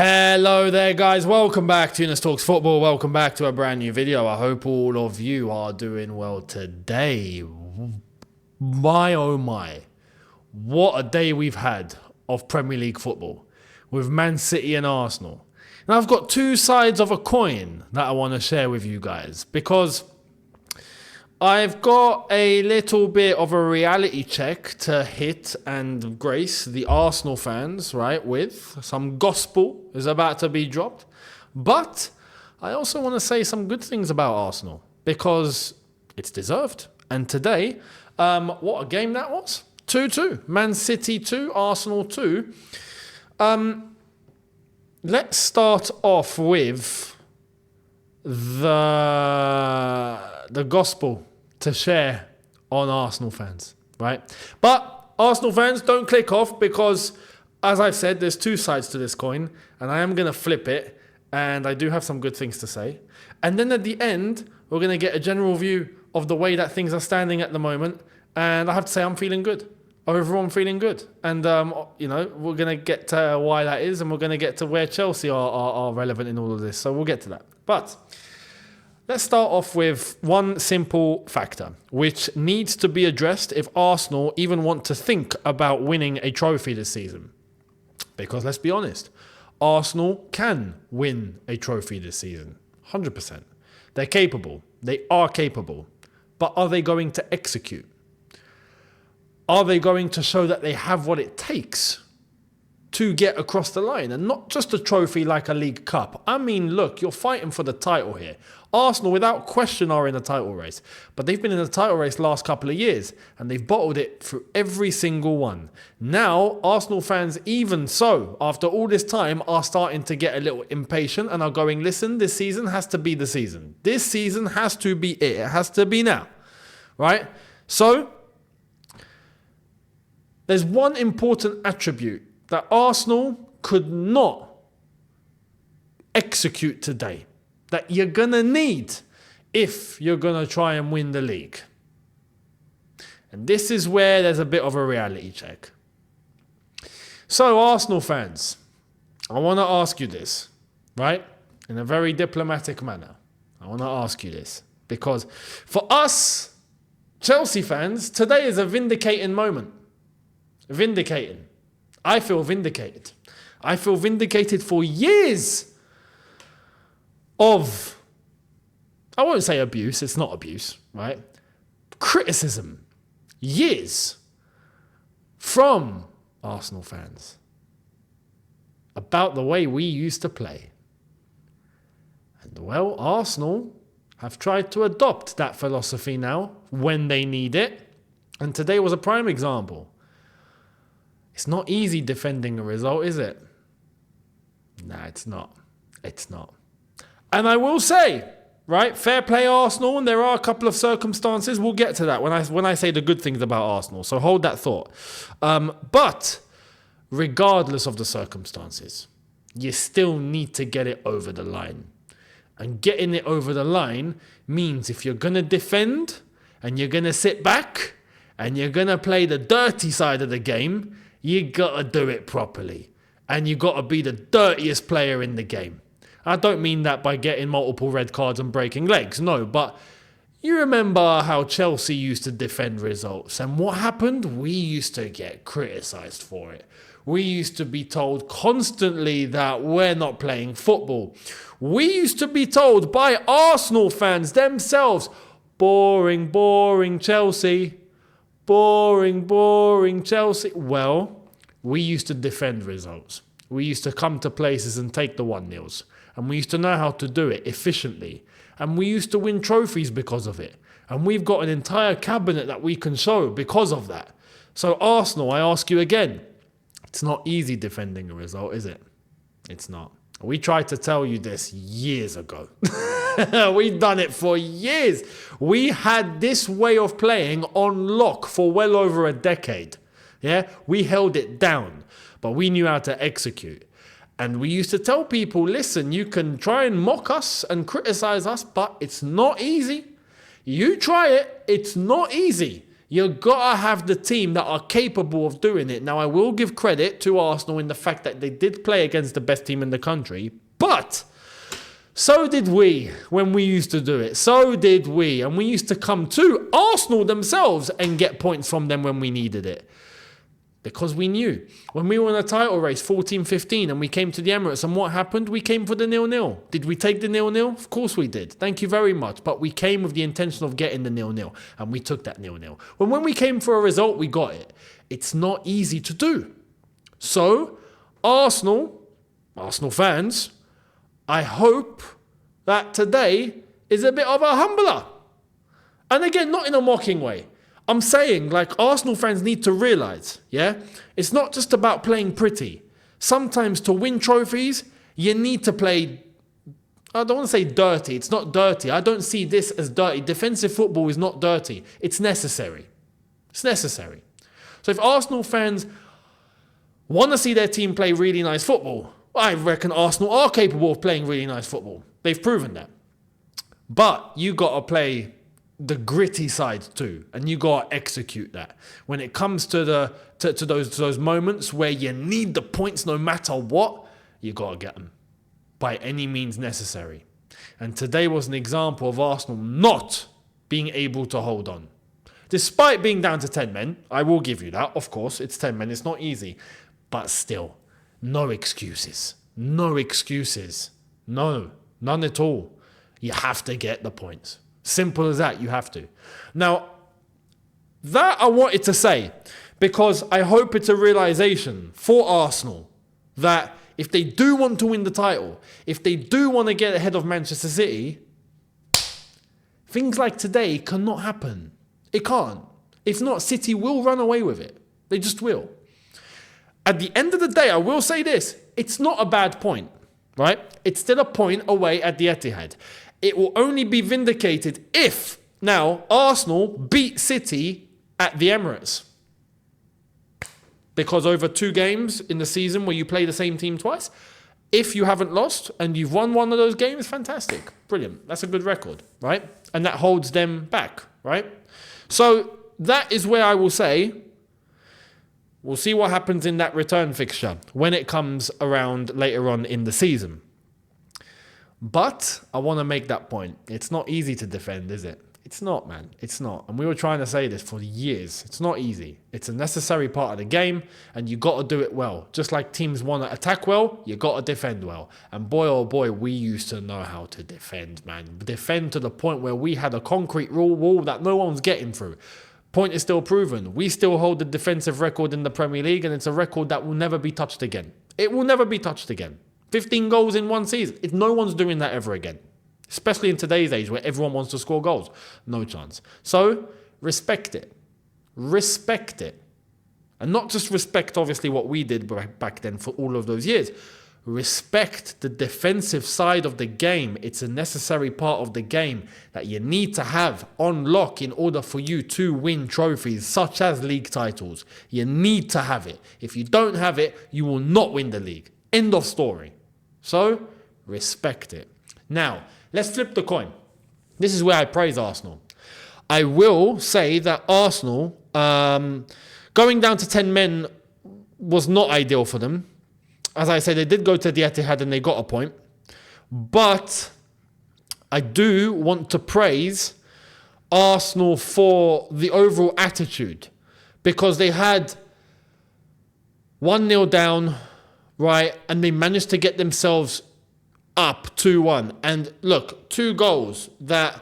Hello there guys, welcome back to Younes Talks Football, welcome back to a brand new video. I hope all of you are doing well today. My oh my, what a day we've had of Premier League football with Man City and Arsenal. Now I've got two sides of a coin that I want to share with you guys because I've got a little bit of a reality check to hit and grace the Arsenal fans, right, with. Some gospel is about to be dropped. But I also want to say some good things about Arsenal because it's deserved. And today, what a game that was. 2-2. Man City 2, Arsenal 2. Let's start off with the gospel to share on Arsenal fans, right? But Arsenal fans, don't click off because, as I've said, there's two sides to this coin, and I am going to flip it, and I do have some good things to say. And then at the end, we're going to get a general view of the way that things are standing at the moment, and I have to say I'm feeling good. Overall, I'm feeling good. And, we're going to get to why that is, and we're going to get to where Chelsea are relevant in all of this, so we'll get to that. But let's start off with one simple factor, which needs to be addressed if Arsenal even want to think about winning a trophy this season. Because let's be honest, Arsenal can win a trophy this season, 100%. They're capable. They are capable. But are they going to execute? Are they going to show that they have what it takes to get across the line? And not just a trophy like a League Cup. I mean, look, you're fighting for the title here. Arsenal, without question, are in the title race. But they've been in the title race the last couple of years. And they've bottled it through every single one. Now, Arsenal fans, even so, after all this time, are starting to get a little impatient and are going, listen, this season has to be the season. This season has to be it. It has to be now. Right? So, there's one important attribute that Arsenal could not execute today, that you're going to need if you're going to try and win the league. And this is where there's a bit of a reality check. So, Arsenal fans, I want to ask you this, right? In a very diplomatic manner. I want to ask you this. Because for us, Chelsea fans, today is a vindicating moment. Vindicating. I feel vindicated. I feel vindicated for years of, I won't say abuse, it's not abuse, right? Criticism. Years from Arsenal fans about the way we used to play. And well, Arsenal have tried to adopt that philosophy now when they need it. And today was a prime example. It's not easy defending a result, is it? Nah, it's not. It's not. And I will say, right, fair play Arsenal, and there are a couple of circumstances. We'll get to that when I say the good things about Arsenal. So hold that thought. But regardless of the circumstances, you still need to get it over the line. And getting it over the line means if you're going to defend and you're going to sit back and you're going to play the dirty side of the game, you got to do it properly. And you got to be the dirtiest player in the game. I don't mean that by getting multiple red cards and breaking legs. No, but you remember how Chelsea used to defend results. And what happened? We used to get criticised for it. We used to be told constantly that we're not playing football. We used to be told by Arsenal fans themselves, boring, boring Chelsea. Boring, boring Chelsea. Well, we used to defend results. We used to come to places and take the 1-0s. And we used to know how to do it efficiently. And we used to win trophies because of it. And we've got an entire cabinet that we can show because of that. So Arsenal, I ask you again, it's not easy defending a result, is it? It's not. We tried to tell you this years ago. We've done it for years. We had this way of playing on lock for well over a decade. Yeah, we held it down, but we knew how to execute. And we used to tell people, listen, you can try and mock us and criticize us, but it's not easy. You try it, it's not easy. You got to have the team that are capable of doing it. Now, I will give credit to Arsenal in the fact that they did play against the best team in the country, but so did we when we used to do it. So did we. And we used to come to Arsenal themselves and get points from them when we needed it. Because we knew. When we were in a title race, 14-15, and we came to the Emirates, and what happened? We came for the 0-0. Did we take the 0-0? Of course we did. Thank you very much. But we came with the intention of getting the 0-0, and we took that 0-0. When we came for a result, we got it. It's not easy to do. So, Arsenal fans, I hope that today is a bit of a humbler. And again, not in a mocking way. I'm saying, like, Arsenal fans need to realise, yeah? It's not just about playing pretty. Sometimes to win trophies, you need to play, I don't want to say dirty. It's not dirty. I don't see this as dirty. Defensive football is not dirty. It's necessary. It's necessary. So if Arsenal fans want to see their team play really nice football, I reckon Arsenal are capable of playing really nice football. They've proven that. But you got to play the gritty side too, and you got to execute that. When it comes to those moments where you need the points no matter what, you got to get them by any means necessary. And today was an example of Arsenal not being able to hold on. Despite being down to 10 men, I will give you that. Of course, it's 10 men. It's not easy. But still, no excuses. No excuses. No, none at all. You have to get the points. Simple as that, you have to. Now, that I wanted to say, because I hope it's a realization for Arsenal that if they do want to win the title, if they do want to get ahead of Manchester City, things like today cannot happen. It can't. If not, City will run away with it. They just will. At the end of the day, I will say this. It's not a bad point, right? It's still a point away at the Etihad. It will only be vindicated if, now, Arsenal beat City at the Emirates. Because over 2 games in the season where you play the same team twice, if you haven't lost and you've won one of those games, fantastic. Brilliant. That's a good record, right? And that holds them back, right? So that is where I will say, we'll see what happens in that return fixture when it comes around later on in the season. But I want to make that point. It's not easy to defend, is it? It's not, man. It's not. And we were trying to say this for years. It's not easy. It's a necessary part of the game, and you got to do it well. Just like teams want to attack well, you got to defend well. And boy, oh boy, we used to know how to defend, man. Defend to the point where we had a concrete wall that no one's getting through. Point is still proven. We still hold the defensive record in the Premier League, and it's a record that will never be touched again. It will never be touched again. 15 goals in one season. If no one's doing that ever again. Especially in today's age where everyone wants to score goals. No chance. So, respect it. Respect it. And not just respect, obviously, what we did back then for all of those years. Respect the defensive side of the game. It's a necessary part of the game that you need to have on lock in order for you to win trophies such as league titles. You need to have it. If you don't have it, you will not win the league. End of story. So, respect it. Now, let's flip the coin. This is where I praise Arsenal. I will say that Arsenal, going down to 10 men was not ideal for them. As I said, they did go to the Etihad and they got a point. But I do want to praise Arsenal for the overall attitude. Because they had 1-0 down, right? And they managed to get themselves up 2-1. And look, 2 goals that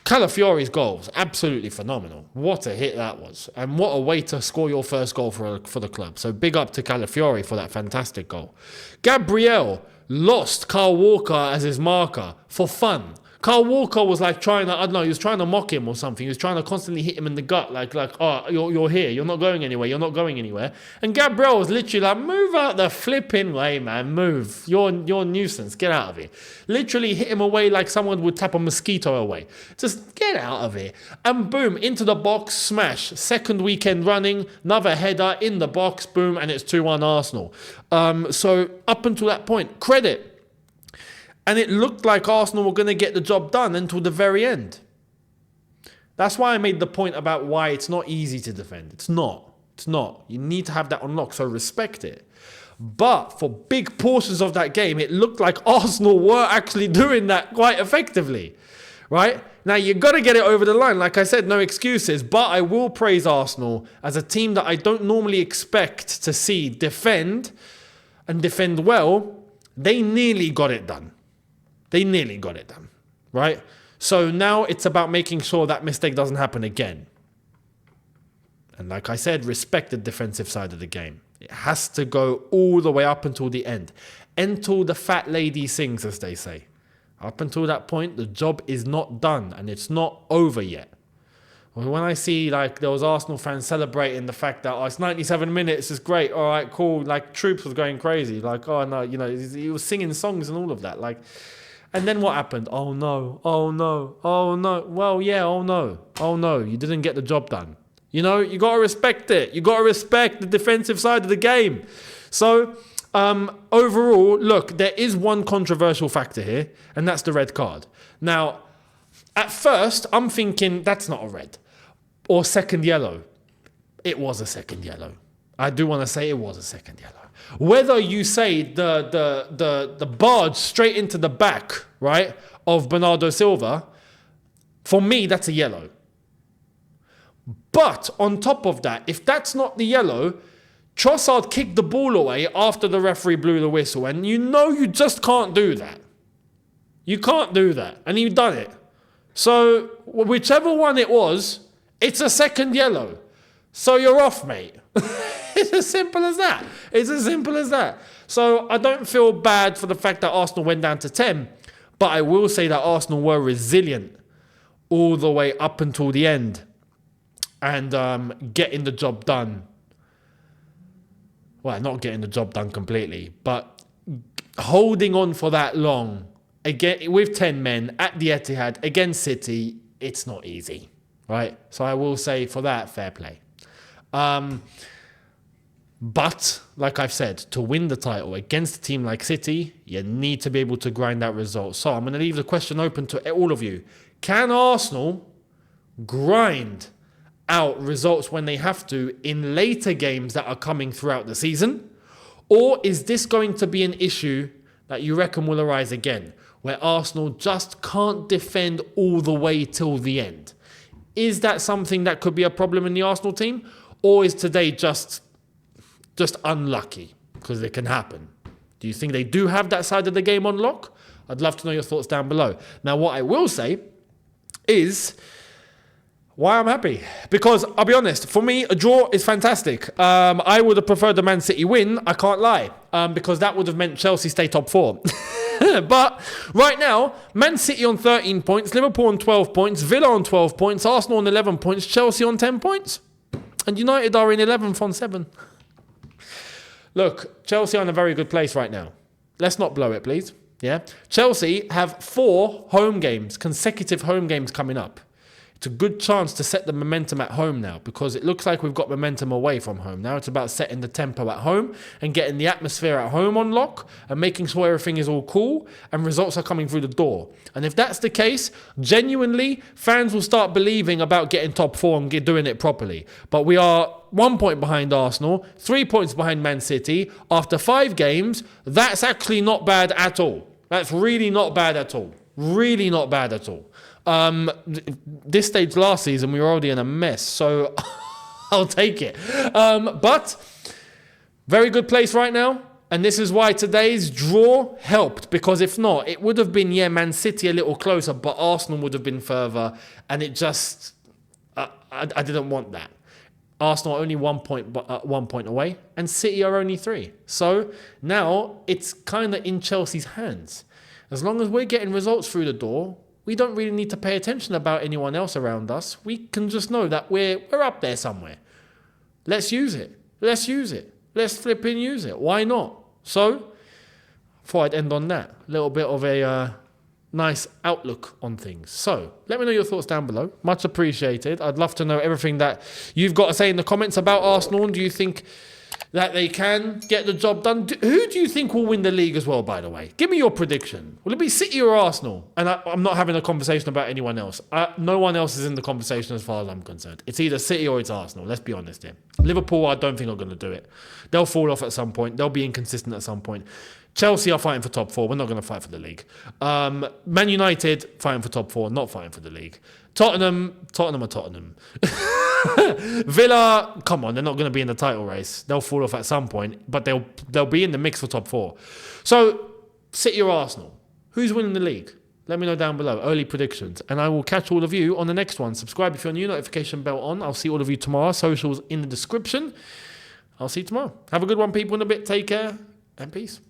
Calafiori's goals, absolutely phenomenal. What a hit that was. And what a way to score your first goal for the club. So big up to Calafiori for that fantastic goal. Gabriel lost Kyle Walker as his marker for fun. Kyle Walker was like trying to, I don't know, he was trying to mock him or something. He was trying to constantly hit him in the gut, like, oh, you're here, you're not going anywhere, you're not going anywhere. And Gabriel was literally like, move out the flipping way, man, move. You're a nuisance, get out of here. Literally hit him away like someone would tap a mosquito away. Just get out of here. And boom, into the box, smash. Second weekend running, another header in the box, boom, and it's 2-1 Arsenal. So up until that point, credit. And it looked like Arsenal were going to get the job done until the very end. That's why I made the point about why it's not easy to defend. It's not. It's not. You need to have that unlocked, so respect it. But for big portions of that game, it looked like Arsenal were actually doing that quite effectively, right? Now, you've got to get it over the line. Like I said, no excuses. But I will praise Arsenal as a team that I don't normally expect to see defend and defend well. They nearly got it done. Right? So now it's about making sure that mistake doesn't happen again. And like I said, respect the defensive side of the game. It has to go all the way up until the end. Until the fat lady sings, as they say. Up until that point, the job is not done and it's not over yet. When I see like there was Arsenal fans celebrating the fact that it's 97 minutes, it's great, all right, cool. Like Troops was going crazy. Like, oh no, he was singing songs and all of that. Like, and then what happened? Oh no. Well, yeah, oh no, you didn't get the job done. You got to respect it. You got to respect the defensive side of the game. So, overall, look, there is one controversial factor here, and that's the red card. Now, at first, I'm thinking that's not a red or second yellow. It was a second yellow. I do want to say it was a second yellow. Whether you say the barge straight into the back, right, of Bernardo Silva, for me, that's a yellow. But on top of that, if that's not the yellow, Trossard kicked the ball away after the referee blew the whistle. And you just can't do that. You can't do that. And you've done it. So whichever one it was, it's a second yellow. So you're off, mate. It's as simple as that. So I don't feel bad for the fact that Arsenal went down to 10. But I will say that Arsenal were resilient all the way up until the end. And getting the job done. Well, not getting the job done completely, but holding on for that long, again with 10 men at the Etihad against City, it's not easy, right? So I will say for that, fair play. But, like I've said, to win the title against a team like City, you need to be able to grind out results. So I'm going to leave the question open to all of you. Can Arsenal grind out results when they have to in later games that are coming throughout the season? Or is this going to be an issue that you reckon will arise again, where Arsenal just can't defend all the way till the end? Is that something that could be a problem in the Arsenal team? Or is today just unlucky? Because it can happen. Do you think they do have that side of the game on lock? I'd love to know your thoughts down below. Now, what I will say is why I'm happy. Because I'll be honest, for me, a draw is fantastic. I would have preferred the Man City win, I can't lie, because that would have meant Chelsea stay top 4. But right now, Man City on 13 points, Liverpool on 12 points, Villa on 12 points, Arsenal on 11 points, Chelsea on 10 points. And United are in 11th on 7. Look, Chelsea are in a very good place right now. Let's not blow it, please. Yeah, Chelsea have 4 consecutive home games coming up. It's a good chance to set the momentum at home now, because it looks like we've got momentum away from home. Now it's about setting the tempo at home and getting the atmosphere at home on lock and making sure everything is all cool and results are coming through the door. And if that's the case, genuinely, fans will start believing about getting top 4 and doing it properly. But we are 1 point behind Arsenal, 3 points behind Man City. After 5 games, that's actually not bad at all. That's really not bad at all. Really not bad at all. This stage last season, we were already in a mess, so I'll take it. But very good place right now. And this is why today's draw helped, because if not, it would have been, Man City a little closer, but Arsenal would have been further. And it just, I didn't want that. Arsenal are only 1 point away, and City are only 3. So now it's kind of in Chelsea's hands. As long as we're getting results through the door, we don't really need to pay attention about anyone else around us. We can just know that we're up there somewhere. Let's use it. Let's flipping use it. Why not? So, thought I'd end on that. A little bit of a nice outlook on things. So, let me know your thoughts down below. Much appreciated. I'd love to know everything that you've got to say in the comments about Arsenal. Do you think that they can get the job done. Who do you think will win the league as well, by the way? Give me your prediction. Will it be City or Arsenal? And I'm not having a conversation about anyone else. No one else is in the conversation as far as I'm concerned. It's either City or it's Arsenal. Let's be honest here. Liverpool, I don't think are going to do it. They'll fall off at some point. They'll be inconsistent at some point. Chelsea are fighting for top 4. We're not going to fight for the league. Man United, fighting for top 4, not fighting for the league. Tottenham are Tottenham. Villa, come on, they're not going to be in the title race. They'll fall off at some point, but they'll be in the mix for top 4. So, City or Arsenal, who's winning the league? Let me know down below, early predictions. And I will catch all of you on the next one. Subscribe if you're new, notification bell on. I'll see all of you tomorrow. Socials in the description. I'll see you tomorrow. Have a good one, people, in a bit. Take care and peace.